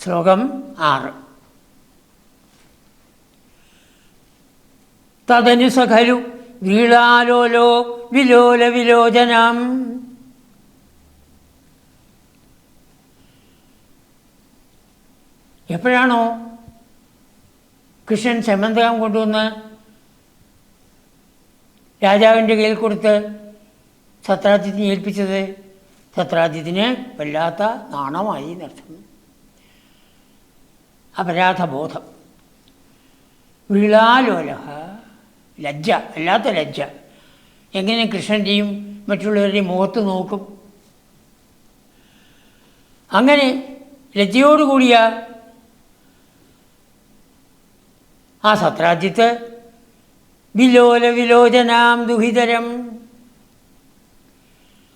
ശ്ലോകം 6. തദനു സഖലു വ്രീളാലോലോ വിലോല വിലോചനം. എപ്പോഴാണോ കൃഷ്ണൻ സെമന്തകം കൊണ്ടുവന്ന് രാജാവിൻ്റെ കയ്യിൽ കൊടുത്ത് സത്രാജിത്തിനെ ഏൽപ്പിച്ചത്, സത്രാജിത്തിന് വല്ലാത്ത നാണമായി എന്നർത്ഥം, അപരാധബോധം. വിളാലോല, ലജ്ജ, വല്ലാത്ത ലജ്ജ. എങ്ങനെ കൃഷ്ണൻ്റെയും മറ്റുള്ളവരുടെയും മുഖത്ത് നോക്കും? അങ്ങനെ ലജ്ജയോടുകൂടിയ ആ സത്രാജിത്ത് വിലോല വിലോചനാം ദുഹിതരം,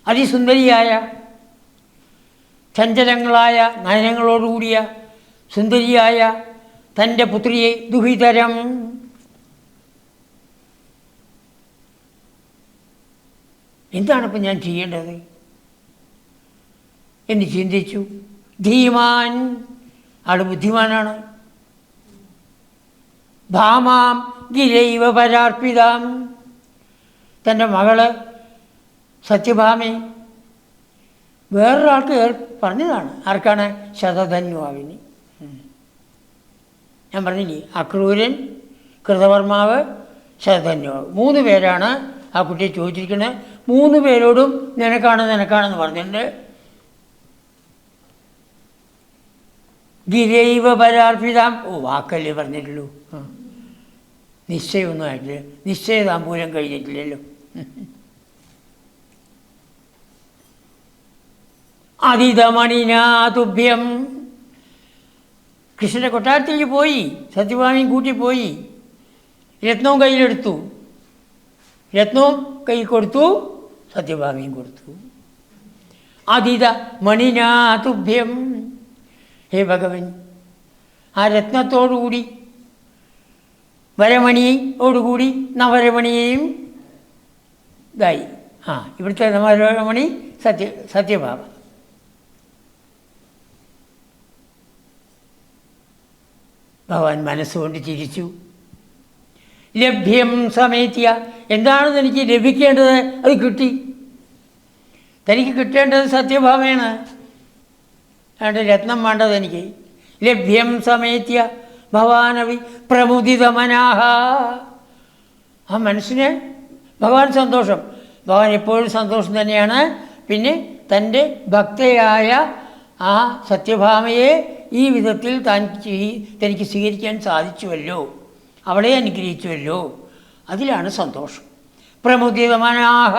അതിസുന്ദരിയായ ചഞ്ചലങ്ങളായ നയനങ്ങളോടുകൂടിയ സുന്ദരിയായ തൻ്റെ പുത്രിയെ ദുഹിതരം, എന്താണിപ്പോൾ ഞാൻ ചെയ്യേണ്ടത് എന്ന് ചിന്തിച്ചു. ധീമാൻ, ആൾ ബുദ്ധിമാനാണ്. ഭാമാം ഗിരൈവ പരാർപ്പിതാം, തൻ്റെ മകള് സത്യഭാമയെ വേറൊരാൾക്ക് പറഞ്ഞതാണ്. ആർക്കാണ്? ശതധന്വാവിന്. ഞാൻ പറഞ്ഞില്ലേ, അക്രൂരൻ, കൃതവർമാവ്, ശതധന്വാവ്, 3 പേരാണ് ആ കുട്ടിയെ ചോദിച്ചിരിക്കുന്നത്. 3 പേരോടും നിനക്കാണെന്ന് പറഞ്ഞിട്ടുണ്ട്. ഗിരൈവ പരാർപ്പിതാം, വാക്കല്ലേ പറഞ്ഞിട്ടുള്ളൂ, നിശ്ചയമൊന്നും ആയിട്ടില്ല, നിശ്ചയതാമ്പൂലം കഴിഞ്ഞിട്ടില്ലല്ലോ. അതിതമണിനാതുഭ്യം, കൃഷ്ണൻ്റെ കൊട്ടാരത്തേക്ക് പോയി, സത്യഭാമയും കൂട്ടി പോയി, രത്നവും കയ്യിലെടുത്തു, രത്നവും കൈ കൊടുത്തു, സത്യഭാമയും കൊടുത്തു. അതിത മണിനാതുഭ്യം, ഹേ ഭഗവൻ, ആ രത്നത്തോടുകൂടി വരമണിയോടുകൂടി നവരമണിയെയും ഇതായി. ഇവിടുത്തെ നവരമണി സത്യഭാമ. ഭഗവാൻ മനസ്സുകൊണ്ട് ചിരിച്ചു. ലഭ്യം സമേത്യ, എന്താണ് തനിക്ക് ലഭിക്കേണ്ടത്? അത് കിട്ടി. തനിക്ക് കിട്ടേണ്ടത് സത്യഭാമയാണ്, അതുകൊണ്ട് രത്നം വേണ്ടത് എനിക്ക്. ലഭ്യം സമേത്യ ഭവാനവി പ്രമുദിതമനാഹ, ആ മനസ്സിന് ഭഗവാൻ സന്തോഷം. ഭഗവാൻ എപ്പോഴും സന്തോഷം തന്നെയാണ്. പിന്നെ തൻ്റെ ഭക്തയായ ആ സത്യഭാമയെ ഈ വിധത്തിൽ തനിക്ക് സ്വീകരിക്കാൻ സാധിച്ചുവല്ലോ, അവളെ അനുഗ്രഹിച്ചുവല്ലോ, അതിലാണ് സന്തോഷം. പ്രമുദിതമനാഹ,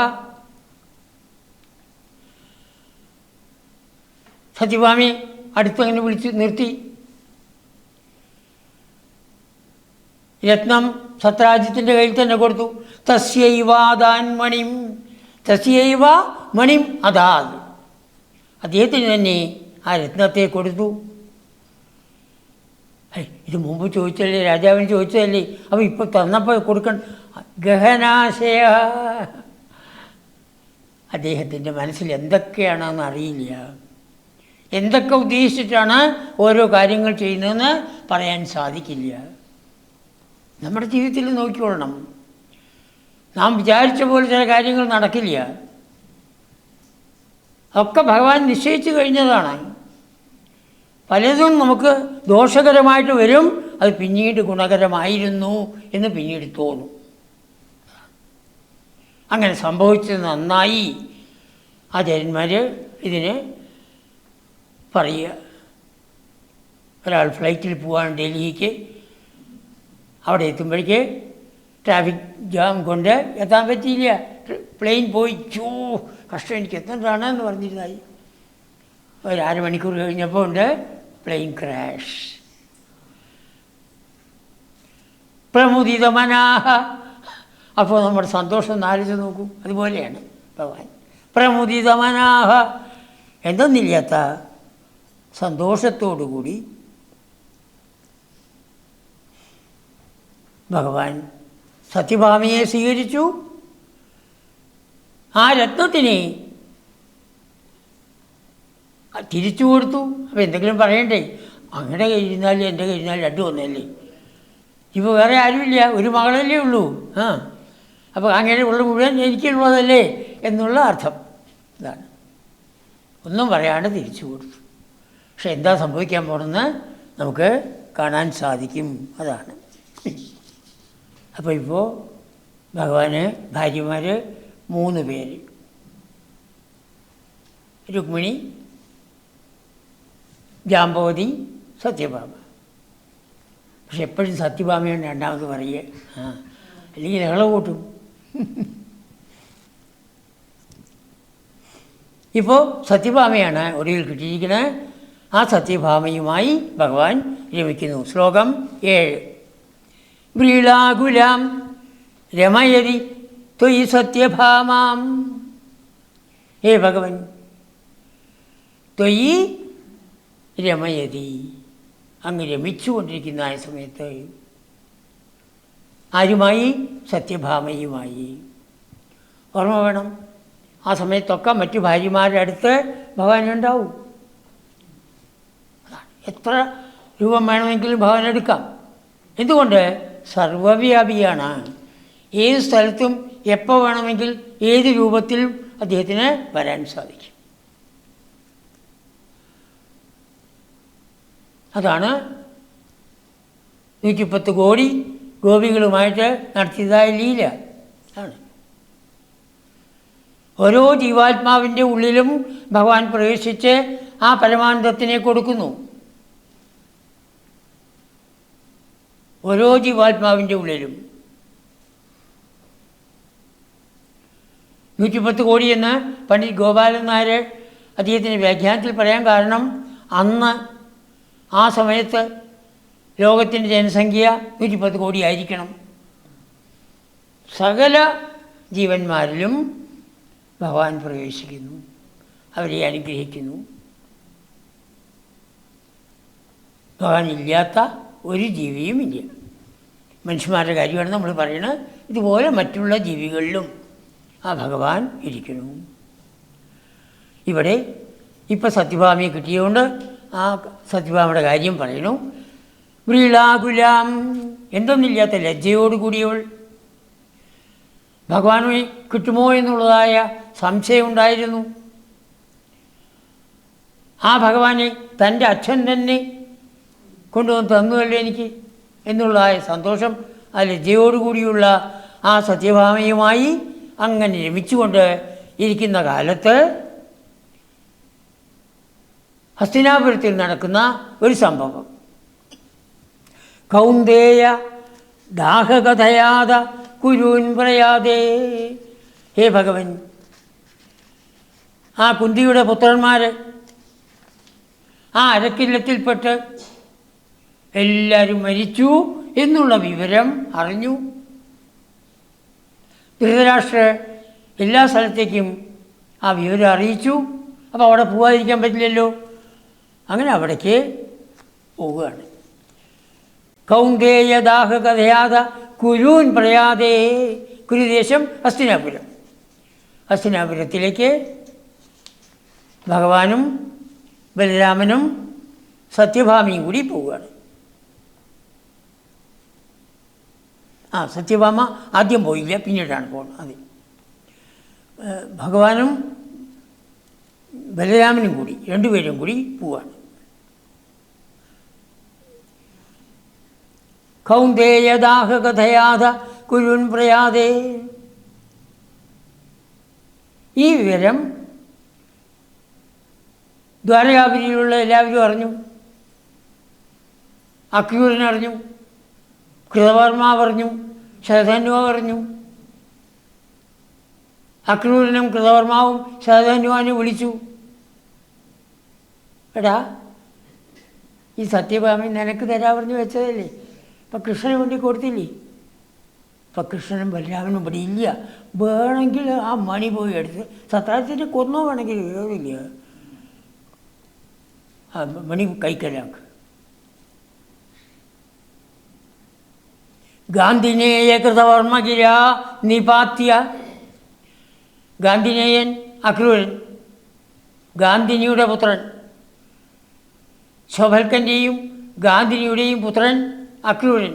സത്യഭാമയെ അടുത്തങ്ങനെ വിളിച്ച് നിർത്തി. രത്നം സത്രാജിത്തിൻ്റെ കയ്യിൽ തന്നെ കൊടുത്തു. തസ്യൈവാദാൻ മണിം, തസ്യൈവ മണിം അതാത്, അദ്ദേഹത്തിന് തന്നെ ആ രത്നത്തെ കൊടുത്തു. ഇത് മുമ്പ് ചോദിച്ചല്ലേ, രാജാവിന് ചോദിച്ചതല്ലേ, അപ്പോൾ ഇപ്പോൾ തന്നപ്പോൾ കൊടുക്കണം. ഗഹനാശയ, അദ്ദേഹത്തിൻ്റെ മനസ്സിൽ എന്തൊക്കെയാണെന്ന് അറിയില്ല, എന്തൊക്കെ ഉദ്ദേശിച്ചിട്ടാണ് ഓരോ കാര്യങ്ങൾ ചെയ്യുന്നതെന്ന് പറയാൻ സാധിക്കില്ല. നമ്മുടെ ജീവിതത്തിൽ നോക്കിക്കൊള്ളണം, നാം വിചാരിച്ച പോലെ ചില കാര്യങ്ങൾ നടക്കില്ല. ഒക്കെ ഭഗവാൻ നിശ്ചയിച്ചു കഴിഞ്ഞതാണ്. പലതും നമുക്ക് ദോഷകരമായിട്ട് വരും, അത് പിന്നീട് ഗുണകരമായിരുന്നു എന്ന് പിന്നീട് തോന്നും. അങ്ങനെ സംഭവിച്ചത് നന്നായി. ആചാര്യന്മാർ ഇതിന് പറയുക. ഒരാൾ ഫ്ലൈറ്റിൽ പോകാൻ ഡൽഹിക്ക്, അവിടെ എത്തുമ്പോഴേക്ക് ട്രാഫിക് ജാം കൊണ്ട് എത്താൻ പറ്റിയില്ല. പ്ലെയിൻ പോയി. കഷ്ടം, എനിക്ക് എത്തേണ്ടതാണെന്ന് പറഞ്ഞിരുന്നായി. ഒരു 1/2 മണിക്കൂർ കഴിഞ്ഞപ്പോൾ ഉണ്ട് പ്ലെയിൻ ക്രാഷ്. പ്രമുദിതമനാഹ, അപ്പോൾ നമ്മുടെ സന്തോഷം ഒന്ന് ആലോചിച്ച് നോക്കൂ. അതുപോലെയാണ് ഭഗവാൻ. പ്രമുദിതമനാഹ, എന്തെന്നില്ലാത്ത സന്തോഷത്തോടുകൂടി ഭഗവാൻ സത്യഭാമയെ സ്വീകരിച്ചു. ആ രത്നത്തിനെ തിരിച്ചു കൊടുത്തു. അപ്പോൾ എന്തെങ്കിലും പറയണ്ടേ? അങ്ങയുടെ കഴിഞ്ഞാൽ എൻ്റെ കഴിഞ്ഞാൽ രണ്ടും ഒന്നല്ലേ. ഇപ്പോൾ വേറെ ആരുമില്ല, ഒരു മകളല്ലേ ഉള്ളൂ. അപ്പോൾ അങ്ങനെ ഉള്ള മുഴുവൻ എനിക്കുള്ളതല്ലേ എന്നുള്ള അർത്ഥം. ഇതാണ്. ഒന്നും പറയാണ്ട് തിരിച്ചു കൊടുത്തു. പക്ഷെ എന്താ സംഭവിക്കാൻ പോകണമെന്ന് നമുക്ക് കാണാൻ സാധിക്കും. അതാണ്. അപ്പോൾ ഇപ്പോൾ ഭഗവാന് ഭാര്യമാർ 3 പേര്, രുക്മിണി, ജാമ്പവതി, സത്യഭാമ. പക്ഷെ എപ്പോഴും സത്യഭാമയാണ് രണ്ടാമത് പറയുക. അല്ലെങ്കിൽ ലഹള കൂട്ടും. ഇപ്പോൾ സത്യഭാമയാണ് ഒടുവിൽ കിട്ടിയിരിക്കുന്നത്. ആ സത്യഭാമയുമായി ഭഗവാൻ രമിക്കുന്നു. ശ്ലോകം 7. വ്രീളാകുലാം രമയതി ത്വയി സത്യഭാമാം. ഹേ ഭഗവൻ, ത്വയി രമയതി, അങ്ങ് രമിച്ചുകൊണ്ടിരിക്കുന്ന ആ സമയത്ത് ആരുമായി? സത്യഭാമയുമായി. ഓർമ്മ വേണം, ആ സമയത്തൊക്കെ മറ്റു ഭാര്യമാരുടെ അടുത്ത് ഭഗവാനുണ്ടാവും. എത്ര രൂപം വേണമെങ്കിലും ഭഗവാൻ എടുക്കാം. എന്തുകൊണ്ട്? സർവവ്യാപിയാണ്. ഏത് സ്ഥലത്തും എപ്പോൾ വേണമെങ്കിൽ ഏത് രൂപത്തിലും അദ്ദേഹത്തിന് വരാൻ സാധിക്കും. അതാണ് 110 കോടി ഗോപികളുമായിട്ട് നടത്തിയതായ ലീല. ആണ്. ഓരോ ജീവാത്മാവിൻ്റെ ഉള്ളിലും ഭഗവാൻ പ്രവേശിച്ച് ആ പരമാനന്ദത്തിനെ കൊടുക്കുന്നു. ഓരോ ജീവാത്മാവിൻ്റെ ഉള്ളിലും 110 കോടി എന്ന് പണ്ഡിറ്റ് ഗോപാലൻ നായർ അദ്ദേഹത്തിൻ്റെ വ്യാഖ്യാനത്തിൽ പറയാൻ കാരണം, അന്ന് ആ സമയത്ത് ലോകത്തിൻ്റെ ജനസംഖ്യ 110 കോടി ആയിരിക്കണം. സകല ജീവന്മാരിലും ഭഗവാൻ പ്രവേശിക്കുന്നു, അവരെ അനുഗ്രഹിക്കുന്നു. ഭഗവാൻ ഇല്ലാത്ത ഒരു ജീവിയും ഇല്ല. മനുഷ്യന്മാരുടെ കാര്യമാണ് നമ്മൾ പറയുന്നത്. ഇതുപോലെ മറ്റുള്ള ജീവികളിലും ആ ഭഗവാൻ ഇരിക്കുന്നു. ഇവിടെ ഇപ്പം സത്യഭാമയെ കിട്ടിയതുകൊണ്ട് ആ സത്യഭാമയുടെ കാര്യം പറയുന്നു. വ്രീളാകുലാം, എന്തൊന്നില്ലാത്ത ലജ്ജയോടുകൂടിയവൾ. ഭഗവാനെ കിട്ടുമോ എന്നുള്ളതായ സംശയം ഉണ്ടായിരുന്നു. ആ ഭഗവാനെ തൻ്റെ അച്ഛൻ തന്നെ കൊണ്ടുവന്ന് തന്നുവല്ലോ എനിക്ക് എന്നുള്ളതായ സന്തോഷം ആ ലജ്ജയോടുകൂടിയുള്ള ആ സത്യഭാമയുമായി അങ്ങനെ രമിച്ചുകൊണ്ട് ഇരിക്കുന്ന കാലത്ത് ഹസ്തിനാപുരത്തിൽ നടക്കുന്ന ഒരു സംഭവം. കൗന്ദേയ ദാഹകഥയാത കുരൂൻ പ്രയാതേ. ഹേ ഭഗവൻ, ആ കുന്തിയുടെ പുത്രന്മാർ ആ അരക്കില്ലത്തിൽപ്പെട്ട് എല്ലാവരും മരിച്ചു എന്നുള്ള വിവരം അറിഞ്ഞു. ധൃതരാഷ്ട്ര എല്ലാ സ്ഥലത്തേക്കും ആ വിവരം അറിയിച്ചു. അപ്പോൾ അവിടെ പോകാതിരിക്കാൻ പറ്റില്ലല്ലോ. അങ്ങനെ അവിടേക്ക് പോവുകയാണ്. കൗന്ദേയ ദാഹകഥയാത കുരൂൻ പ്രയാതേ. കുരുദേശം ഹസ്തിനാപുരം. ഹസ്തിനാപുരത്തിലേക്ക് ഭഗവാനും ബലരാമനും സത്യഭാമയും കൂടി പോവുകയാണ്. സത്യഭാമ ആദ്യം പോയില്ല, പിന്നീടാണ് പോകുന്നത്. അതെ, ഭഗവാനും ബലരാമനും കൂടി രണ്ടുപേരും കൂടി പോവാണ്. കൗന്ദേയദാഹകഥയാത കുരുൻ പ്രയാതേ. ഈ വിവരം ദ്വാരകാപുരിയിലുള്ള എല്ലാവരും അറിഞ്ഞു. അക്രൂരനറിഞ്ഞു, കൃതവർമ്മ പറഞ്ഞു, ശതധന്വ പറഞ്ഞു. അക്രൂരനും കൃതവർമാവും ശതധന്വാനെ വിളിച്ചു. എടാ, ഈ സത്യഭാമ നിനക്ക് തരാ പറഞ്ഞു വെച്ചതല്ലേ, ഇപ്പം കൃഷ്ണന് വേണ്ടി കൊടുത്തില്ലേ? ഇപ്പം കൃഷ്ണനും ബലരാമനും ഇവിടെ ഇല്ല. വേണമെങ്കിൽ ആ മണി പോയി എടുത്ത് സത്രാജിനെ കൊന്നോ, വേണമെങ്കിൽ വേറില്ല, ആ മണി കൈക്കലാക്ക്. ഗാന്ധിനേയ കൃതവർമ്മഗിര നിപാത്യ. ഗാന്ധിനേയൻ അക്രൂരൻ, ഗാന്ധിനിയുടെ പുത്രൻ, ശോഭൽക്കൻ്റെയും ഗാന്ധിനിയുടെയും പുത്രൻ അക്രൂരൻ.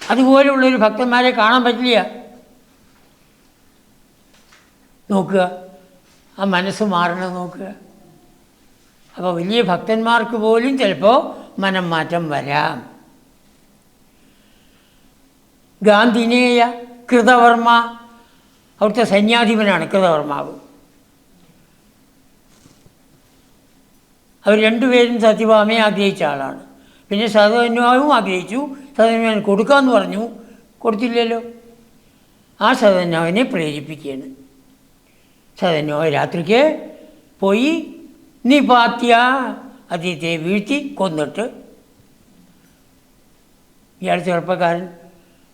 അതുപോലെയുള്ളൊരു ഭക്തന്മാരെ കാണാൻ പറ്റില്ല. നോക്കുക, ആ മനസ്സ് മാറണം നോക്കുക. അപ്പോൾ വലിയ ഭക്തന്മാർക്ക് പോലും ചിലപ്പോൾ മനം മാറ്റം വരാം. ഗാന്ധിനേയ കൃതവർമ്മ, അവിടുത്തെ സൈന്യാധിപനാണ് കൃതവർമാവ്. അവർ രണ്ടുപേരും സത്യഭാമയെ ആഗ്രഹിച്ച ആളാണ്. പിന്നെ സതന്യാവും ആഗ്രഹിച്ചു. സതന്യാവൻ കൊടുക്കാമെന്ന് പറഞ്ഞു, കൊടുത്തില്ലല്ലോ. ആ സതന്യാവിനെ പ്രേരിപ്പിക്കുകയാണ്. സതന്യാവ് രാത്രിക്ക് പോയി നിപാത്യ അദ്ദേഹത്തെ വീഴ്ത്തി കൊന്നിട്ട്, ഇയാൾ ചെറുപ്പക്കാരൻ,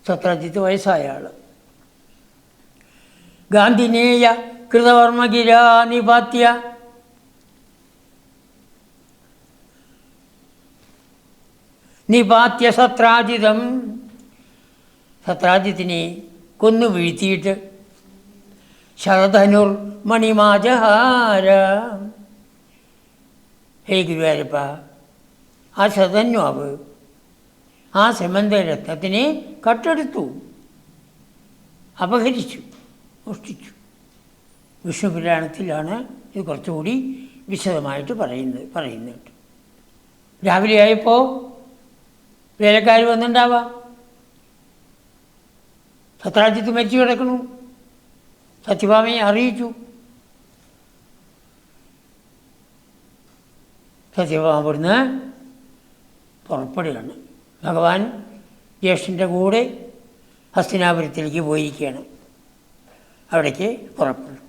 സത്രാജിത്ത് വയസ്സായ ആൾ. ഗാന്ധിനേയ കൃതവർമ്മഗിര നിപാത്യ, നിപാത്യ സത്രാജിതം, സത്രാജിത്തിനെ കൊന്നു വീഴ്ത്തിയിട്ട് ശരധനുർ മണിമാജഹാര, ഹേ ഗുരുവായൂരപ്പ, ആ ശതന്യാവ് ആ സെമന്തരത്നത്തിനെ കട്ടെടുത്തു, അപഹരിച്ചു, മോഷ്ടിച്ചു. വിഷ്ണു പുരാണത്തിലാണ് ഇത് കുറച്ചുകൂടി വിശദമായിട്ട് പറയുന്നുണ്ട്. രാവിലെ ആയപ്പോൾ വേലക്കാർ വന്നിട്ടുണ്ടാവാം. സത്രാജിത്ത് മരിച്ചു കിടക്കണു. സത്യഭാമയെ അറിയിച്ചു. സത്യഭാമ അവിടുന്ന് പുറപ്പെടുകയാണ്. ഭഗവാൻ ജ്യേഷ്ഠൻ്റെ കൂടെ ഹസ്തിനാപുരത്തിലേക്ക് പോയിരിക്കുകയാണ്. അവിടേക്ക് പുറപ്പെടും.